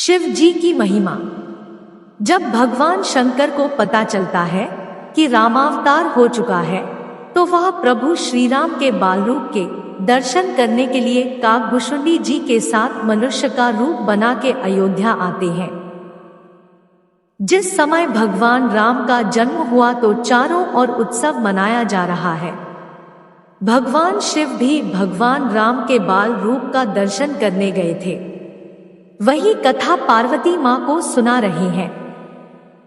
शिव जी की महिमा। जब भगवान शंकर को पता चलता है कि रामावतार हो चुका है, तो वह प्रभु श्री राम के बाल रूप के दर्शन करने के लिए काकभुशुंडी जी के साथ मनुष्य का रूप बना के अयोध्या आते हैं। जिस समय भगवान राम का जन्म हुआ तो चारों ओर उत्सव मनाया जा रहा है। भगवान शिव भी भगवान राम के बाल रूप का दर्शन करने गए थे। वही कथा पार्वती माँ को सुना रही हैं।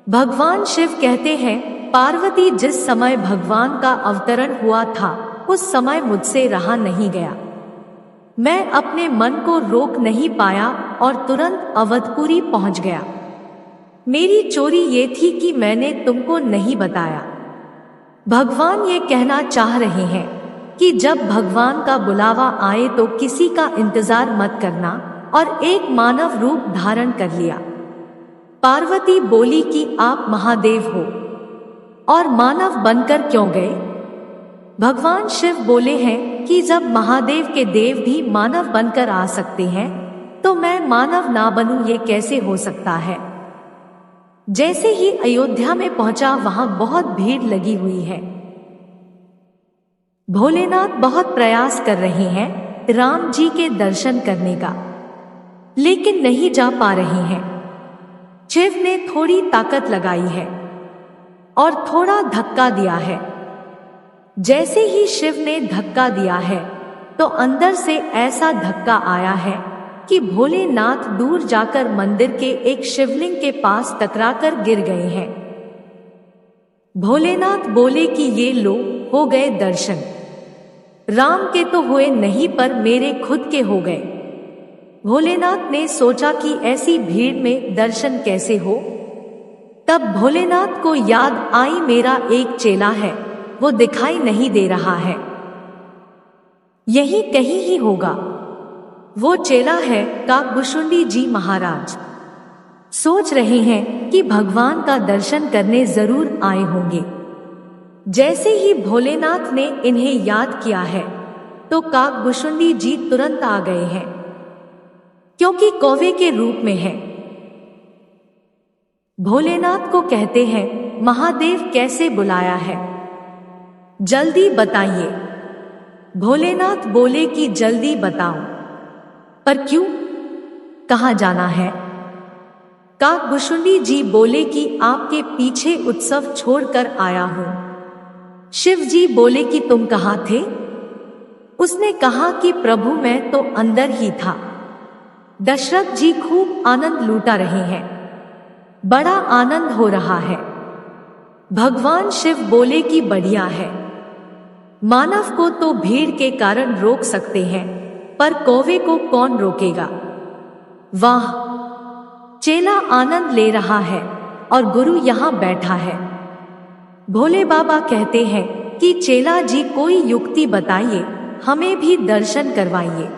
भगवान शिव कहते हैं, पार्वती, जिस समय भगवान का अवतरण हुआ था उस समय मुझसे रहा नहीं गया। मैं अपने मन को रोक नहीं पाया और तुरंत अवधपुरी पहुंच गया। मेरी चोरी ये थी कि मैंने तुमको नहीं बताया। भगवान ये कहना चाह रहे हैं कि जब भगवान का बुलावा आए तो किसी का इंतजार मत करना, और एक मानव रूप धारण कर लिया। पार्वती बोली कि आप महादेव हो और मानव बनकर क्यों गए? भगवान शिव बोले हैं कि जब महादेव के देव भी मानव बनकर आ सकते हैं तो मैं मानव ना बनूं, ये कैसे हो सकता है? जैसे ही अयोध्या में पहुंचा वहां बहुत भीड़ लगी हुई है। भोलेनाथ बहुत प्रयास कर रहे हैं राम जी के दर्शन करने का, लेकिन नहीं जा पा रहे हैं। शिव ने थोड़ी ताकत लगाई है और थोड़ा धक्का दिया है। जैसे ही शिव ने धक्का दिया है तो अंदर से ऐसा धक्का आया है कि भोलेनाथ दूर जाकर मंदिर के एक शिवलिंग के पास टकराकर गिर गए हैं। भोलेनाथ बोले कि ये लो, हो गए दर्शन। राम के तो हुए नहीं पर मेरे खुद के हो गए। भोलेनाथ ने सोचा कि ऐसी भीड़ में दर्शन कैसे हो। तब भोलेनाथ को याद आई, मेरा एक चेला है, वो दिखाई नहीं दे रहा है, यही कहीं ही होगा। वो चेला है काकभुशुंडी जी महाराज। सोच रहे हैं कि भगवान का दर्शन करने जरूर आए होंगे। जैसे ही भोलेनाथ ने इन्हें याद किया है तो काकभुशुंडी जी तुरंत आ गए हैं, क्योंकि कौवे के रूप में है। भोलेनाथ को कहते हैं, महादेव कैसे बुलाया है, जल्दी बताइए। भोलेनाथ बोले कि जल्दी बताओ, पर क्यों, कहाँ जाना है? काकभुशुंडी जी बोले कि आपके पीछे उत्सव छोड़कर आया हूं। शिव जी बोले कि तुम कहाँ थे? उसने कहा कि प्रभु मैं तो अंदर ही था। दशरथ जी खूब आनंद लूटा रहे हैं, बड़ा आनंद हो रहा है। भगवान शिव बोले कि बढ़िया है। मानव को तो भीड़ के कारण रोक सकते हैं, पर कौवे को कौन रोकेगा? वाह! चेला आनंद ले रहा है और गुरु यहाँ बैठा है। भोले बाबा कहते हैं कि चेला जी कोई युक्ति बताइए, हमें भी दर्शन करवाइए।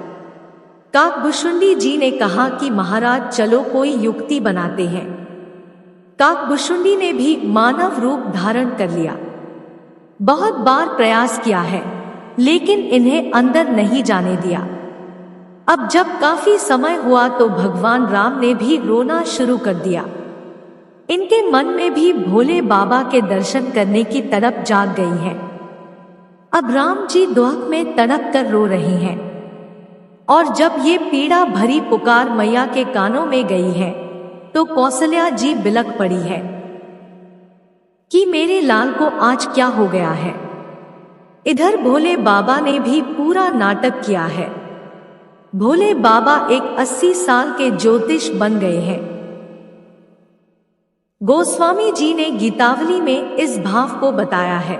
काकभुशुंडी जी ने कहा कि महाराज चलो कोई युक्ति बनाते हैं। काकभुशुंडी ने भी मानव रूप धारण कर लिया। बहुत बार प्रयास किया है, लेकिन इन्हें अंदर नहीं जाने दिया। अब जब काफी समय हुआ तो भगवान राम ने भी रोना शुरू कर दिया। इनके मन में भी भोले बाबा के दर्शन करने की तड़प जाग गई है। अब राम जी दुख में तड़प कर रो रहे हैं, और जब ये पीड़ा भरी पुकार मैया के कानों में गई है तो कौशल्या जी बिलख पड़ी है कि मेरे लाल को आज क्या हो गया है। इधर भोले बाबा ने भी पूरा नाटक किया है। भोले बाबा एक 80 साल के ज्योतिष बन गए हैं। गोस्वामी जी ने गीतावली में इस भाव को बताया है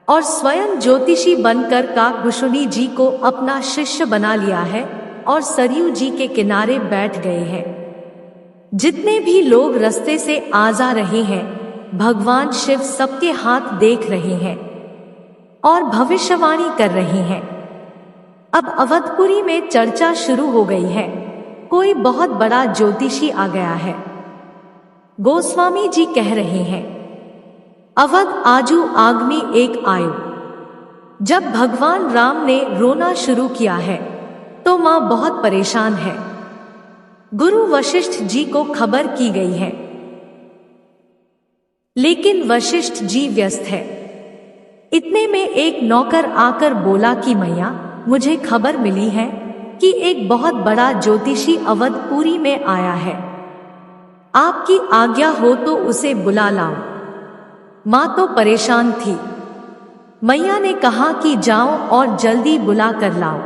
और स्वयं ज्योतिषी बनकर काकभुशुंडी जी को अपना शिष्य बना लिया है और सरयू जी के किनारे बैठ गए हैं। जितने भी लोग रास्ते से आ जा रहे हैं, भगवान शिव सबके हाथ देख रहे हैं और भविष्यवाणी कर रहे हैं। अब अवधपुरी में चर्चा शुरू हो गई है, कोई बहुत बड़ा ज्योतिषी आ गया है। गोस्वामी जी कह रहे हैं, अवध आजू आगमी एक आयु। जब भगवान राम ने रोना शुरू किया है तो माँ बहुत परेशान है। गुरु वशिष्ठ जी को खबर की गई है, लेकिन वशिष्ठ जी व्यस्त है। इतने में एक नौकर आकर बोला कि मैया, मुझे खबर मिली है कि एक बहुत बड़ा ज्योतिषी अवधपुरी में आया है। आपकी आज्ञा हो तो उसे बुला लाओ। माँ तो परेशान थी। मैया ने कहा कि जाओ और जल्दी बुला कर लाओ,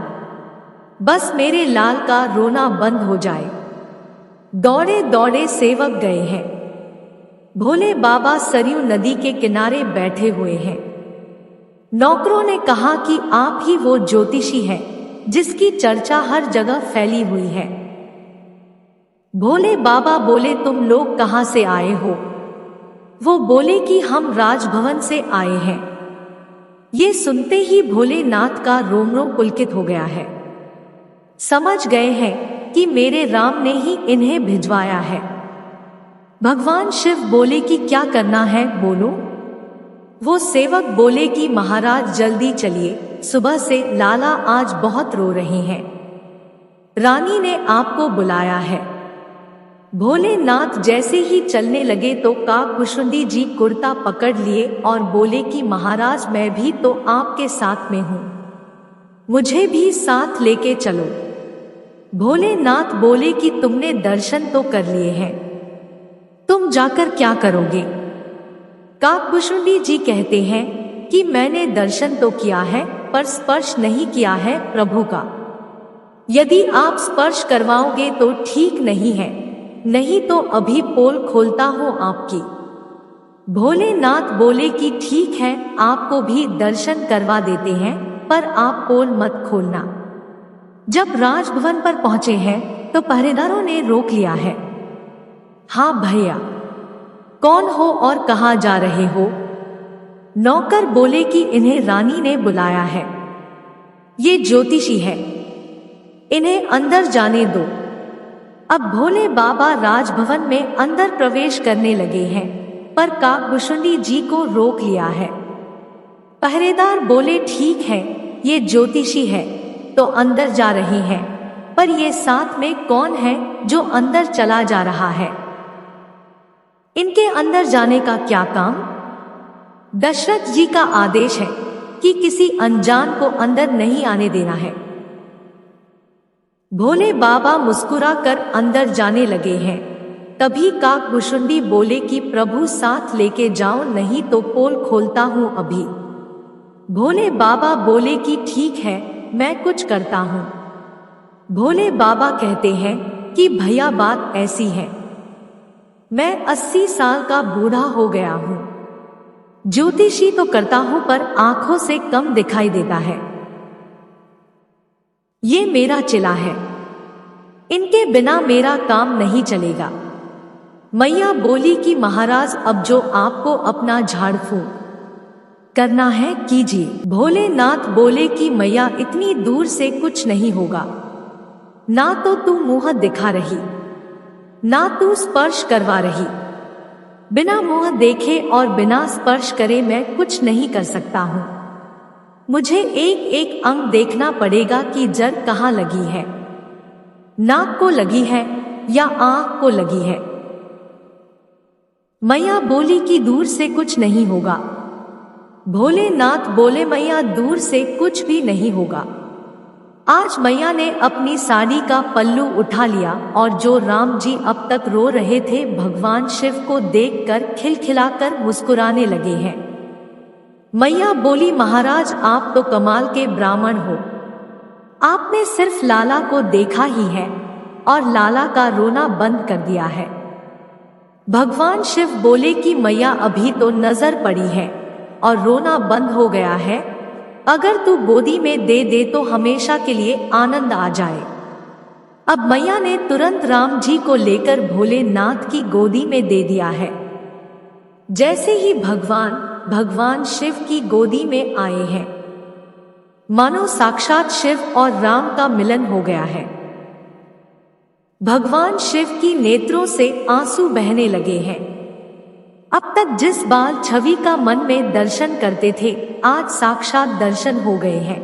बस मेरे लाल का रोना बंद हो जाए। दौड़े दौड़े सेवक गए हैं। भोले बाबा सरयू नदी के किनारे बैठे हुए हैं। नौकरों ने कहा कि आप ही वो ज्योतिषी हैं जिसकी चर्चा हर जगह फैली हुई है। भोले बाबा बोले, तुम लोग कहां से आए हो? वो बोले कि हम राजभवन से आए हैं। ये सुनते ही भोलेनाथ का रोम रोम पुलकित हो गया है। समझ गए हैं कि मेरे राम ने ही इन्हें भिजवाया है। भगवान शिव बोले कि क्या करना है, बोलो। वो सेवक बोले कि महाराज जल्दी चलिए, सुबह से लाला आज बहुत रो रहे हैं। रानी ने आपको बुलाया है। भोलेनाथ जैसे ही चलने लगे तो काकभुशुंडी जी कुर्ता पकड़ लिए और बोले कि महाराज मैं भी तो आपके साथ में हूं, मुझे भी साथ लेके चलो। भोलेनाथ बोले कि तुमने दर्शन तो कर लिए हैं, तुम जाकर क्या करोगे? काकभुशुंडी जी कहते हैं कि मैंने दर्शन तो किया है पर स्पर्श नहीं किया है प्रभु का। यदि आप स्पर्श करवाओगे तो ठीक नहीं है, नहीं तो अभी पोल खोलता हूं आपकी। भोलेनाथ बोले कि ठीक है, आपको भी दर्शन करवा देते हैं, पर आप पोल मत खोलना। जब राजभवन पर पहुंचे हैं तो पहरेदारों ने रोक लिया है। हाँ भैया, कौन हो और कहां जा रहे हो? नौकर बोले कि इन्हें रानी ने बुलाया है, ये ज्योतिषी है, इन्हें अंदर जाने दो। अब भोले बाबा राजभवन में अंदर प्रवेश करने लगे हैं, पर काकभुशुंडी जी को रोक लिया है। पहरेदार बोले ठीक है, ये ज्योतिषी है तो अंदर जा रही हैं, पर ये साथ में कौन है जो अंदर चला जा रहा है? इनके अंदर जाने का क्या काम? दशरथ जी का आदेश है कि किसी अनजान को अंदर नहीं आने देना है। भोले बाबा मुस्कुरा कर अंदर जाने लगे हैं। तभी काकभुशुंडी बोले कि प्रभु साथ लेके जाओ, नहीं तो पोल खोलता हूं अभी। भोले बाबा बोले कि ठीक है, मैं कुछ करता हूं। भोले बाबा कहते हैं कि भैया बात ऐसी है, मैं 80 साल का बूढ़ा हो गया हूं। ज्योतिषी तो करता हूं पर आंखों से कम दिखाई देता है। ये मेरा चिला है, इनके बिना मेरा काम नहीं चलेगा। मैया बोली कि महाराज अब जो आपको अपना झाड़ फूंक करना है कीजिए। भोलेनाथ बोले कि मैया इतनी दूर से कुछ नहीं होगा, ना तो तू मुंह दिखा रही, ना तू स्पर्श करवा रही। बिना मुंह देखे और बिना स्पर्श करे मैं कुछ नहीं कर सकता हूं। मुझे एक एक अंग देखना पड़ेगा कि जड़ कहां लगी है, नाक को लगी है या आंख को लगी है। मैया बोली कि दूर से कुछ नहीं होगा। भोलेनाथ बोले मैया दूर से कुछ भी नहीं होगा। आज मैया ने अपनी साड़ी का पल्लू उठा लिया और जो राम जी अब तक रो रहे थे भगवान शिव को देखकर खिलखिलाकर मुस्कुराने लगे हैं। मैया बोली महाराज आप तो कमाल के ब्राह्मण हो, आपने सिर्फ लाला को देखा ही है और लाला का रोना बंद कर दिया है। भगवान शिव बोले कि मैया अभी तो नजर पड़ी है और रोना बंद हो गया है, अगर तू गोदी में दे दे तो हमेशा के लिए आनंद आ जाए। अब मैया ने तुरंत राम जी को लेकर भोलेनाथ की गोदी में दे दिया है। जैसे ही भगवान शिव की गोदी में आए हैं, मानो साक्षात शिव और राम का मिलन हो गया है। भगवान शिव की नेत्रों से आंसू बहने लगे हैं। अब तक जिस बाल छवि का मन में दर्शन करते थे, आज साक्षात दर्शन हो गए हैं।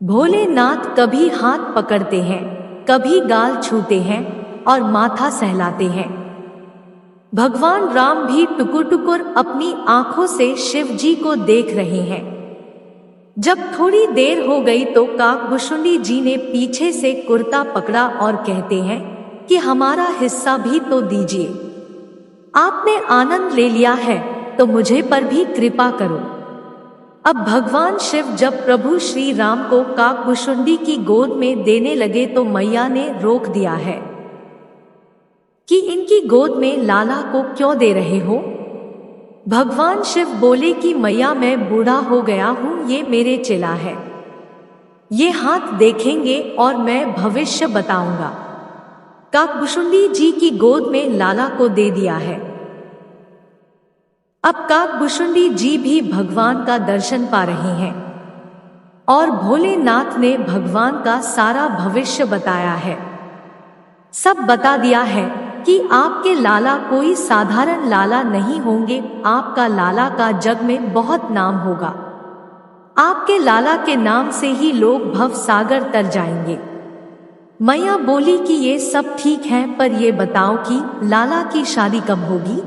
भोलेनाथ कभी हाथ पकड़ते हैं, कभी गाल छूते हैं और माथा सहलाते हैं। भगवान राम भी टुकुर टुकुर अपनी आंखों से शिव जी को देख रहे हैं। जब थोड़ी देर हो गई तो काकभुशुंडी जी ने पीछे से कुर्ता पकड़ा और कहते हैं कि हमारा हिस्सा भी तो दीजिए। आपने आनंद ले लिया है तो मुझे पर भी कृपा करो। अब भगवान शिव जब प्रभु श्री राम को काकभुशुंडी की गोद में देने लगे तो मैया ने रोक दिया है कि इनकी गोद में लाला को क्यों दे रहे हो। भगवान शिव बोले कि मैया मैं बूढ़ा हो गया हूँ, ये मेरे चेला है, ये हाथ देखेंगे और मैं भविष्य बताऊंगा। काकभुशुंडी जी की गोद में लाला को दे दिया है। अब काकभुशुंडी जी भी भगवान का दर्शन पा रहे हैं और भोलेनाथ ने भगवान का सारा भविष्य बताया है। सब बता दिया है कि आपके लाला कोई साधारण लाला नहीं होंगे, आपका लाला का जग में बहुत नाम होगा। आपके लाला के नाम से ही लोग भव सागर तर जाएंगे। मैया बोली कि ये सब ठीक है, पर ये बताओ कि लाला की शादी कब होगी।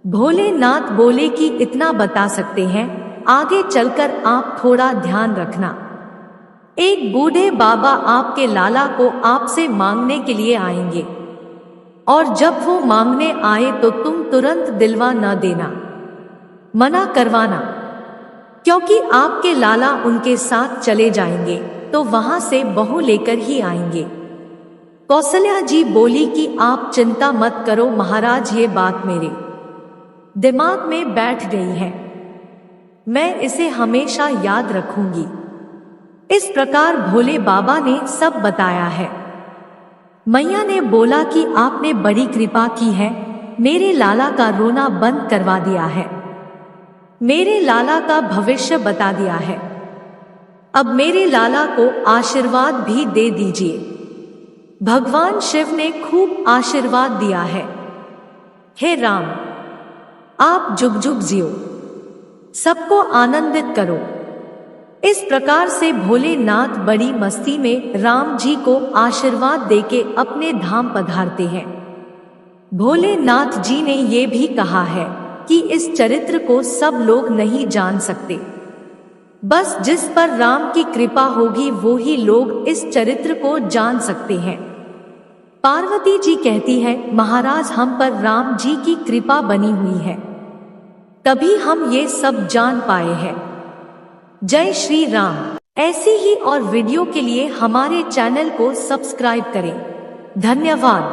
भोलेनाथ बोले कि इतना बता सकते हैं, आगे चलकर आप थोड़ा ध्यान रखना। एक बूढ़े बाबा आपके लाला को आपसे मांगने के लिए आएंगे और जब वो मांगने आए तो तुम तुरंत दिलवा न देना, मना करवाना, क्योंकि आपके लाला उनके साथ चले जाएंगे तो वहां से बहू लेकर ही आएंगे। कौशल्या जी बोली कि आप चिंता मत करो महाराज, ये बात मेरे दिमाग में बैठ गई है, मैं इसे हमेशा याद रखूंगी। इस प्रकार भोले बाबा ने सब बताया है। मैया ने बोला कि आपने बड़ी कृपा की है, मेरे लाला का रोना बंद करवा दिया है, मेरे लाला का भविष्य बता दिया है। अब मेरे लाला को आशीर्वाद भी दे दीजिए। भगवान शिव ने खूब आशीर्वाद दिया है। हे राम, आप जुग जुग जियो, सबको आनंदित करो। इस प्रकार से भोलेनाथ बड़ी मस्ती में राम जी को आशीर्वाद देके अपने धाम पधारते हैं। भोलेनाथ जी ने ये भी कहा है कि इस चरित्र को सब लोग नहीं जान सकते, बस जिस पर राम की कृपा होगी वो ही लोग इस चरित्र को जान सकते हैं। पार्वती जी कहती है, महाराज हम पर राम जी की कृपा बनी हुई है, तभी हम ये सब जान पाए हैं। जय श्री राम। ऐसी ही और वीडियो के लिए हमारे चैनल को सब्सक्राइब करें। धन्यवाद।